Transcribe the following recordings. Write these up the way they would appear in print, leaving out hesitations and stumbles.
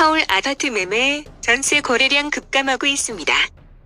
서울 아파트 매매, 전세 거래량 급감하고 있습니다.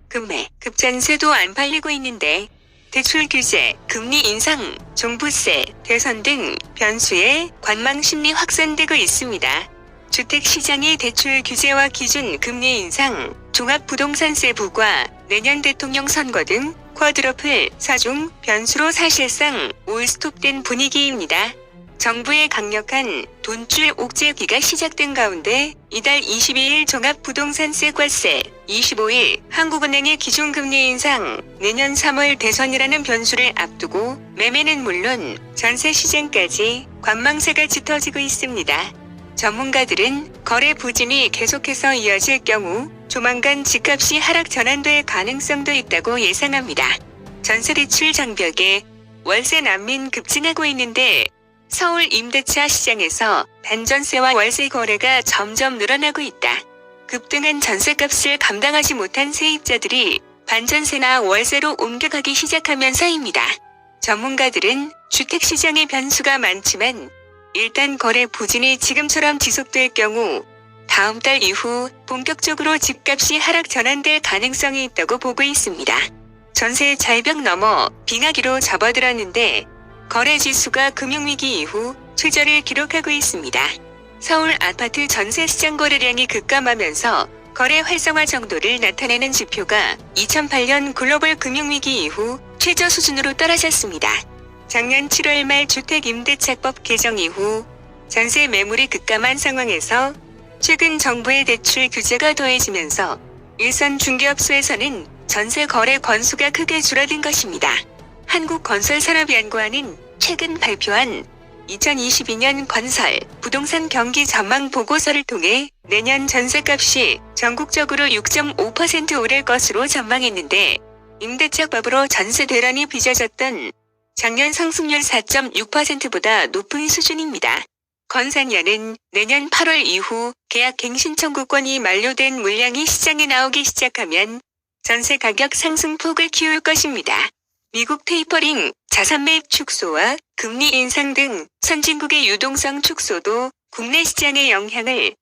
금매, 급전세도 안 팔리고 있는데 대출 규제, 금리 인상, 종부세, 대선 등 변수에 관망 심리 확산되고 있습니다. 주택시장의 대출 규제와 기준 금리 인상, 종합부동산세 부과, 내년 대통령 선거 등 쿼드러플 4중 변수로 사실상 올스톱된 분위기입니다. 정부의 강력한 돈줄 옥죄기가 시작된 가운데 이달 22일 종합부동산세 과세, 25일 한국은행의 기준금리 인상, 내년 3월 대선이라는 변수를 앞두고 매매는 물론 전세시장까지 관망세가 짙어지고 있습니다. 전문가들은 거래 부진이 계속해서 이어질 경우 조만간 집값이 하락 전환될 가능성도 있다고 예상합니다. 전세대출 장벽에 월세 난민 급증하고 있는데 서울 임대차 시장에서 반전세와 월세 거래가 점점 늘어나고 있다. 급등한 전세값을 감당하지 못한 세입자들이 반전세나 월세로 옮겨가기 시작하면서입니다. 전문가들은 주택시장의 변수가 많지만 일단 거래 부진이 지금처럼 지속될 경우 다음 달 이후 본격적으로 집값이 하락 전환될 가능성이 있다고 보고 있습니다. 전세 절벽 넘어 빙하기로 접어들었는데 거래지수가 금융위기 이후 최저를 기록하고 있습니다. 서울 아파트 전세 시장 거래량이 급감하면서 거래 활성화 정도를 나타내는 지표가 2008년 글로벌 금융위기 이후 최저 수준으로 떨어졌습니다. 작년 7월 말 주택임대차법 개정 이후 전세 매물이 급감한 상황에서 최근 정부의 대출 규제가 더해지면서 일선 중개업소에서는 전세 거래 건수가 크게 줄어든 것입니다. 한국건설산업연구원은 최근 발표한 2022년 건설, 부동산 경기 전망 보고서를 통해 내년 전세값이 전국적으로 6.5% 오를 것으로 전망했는데 임대차법으로 전세 대란이 빚어졌던 작년 상승률 4.6%보다 높은 수준입니다. 건설연은 내년 8월 이후 계약 갱신 청구권이 만료된 물량이 시장에 나오기 시작하면 전세 가격 상승폭을 키울 것입니다. 미국 테이퍼링, 자산 매입 축소와 금리 인상 등 선진국의 유동성 축소도 국내 시장에 영향을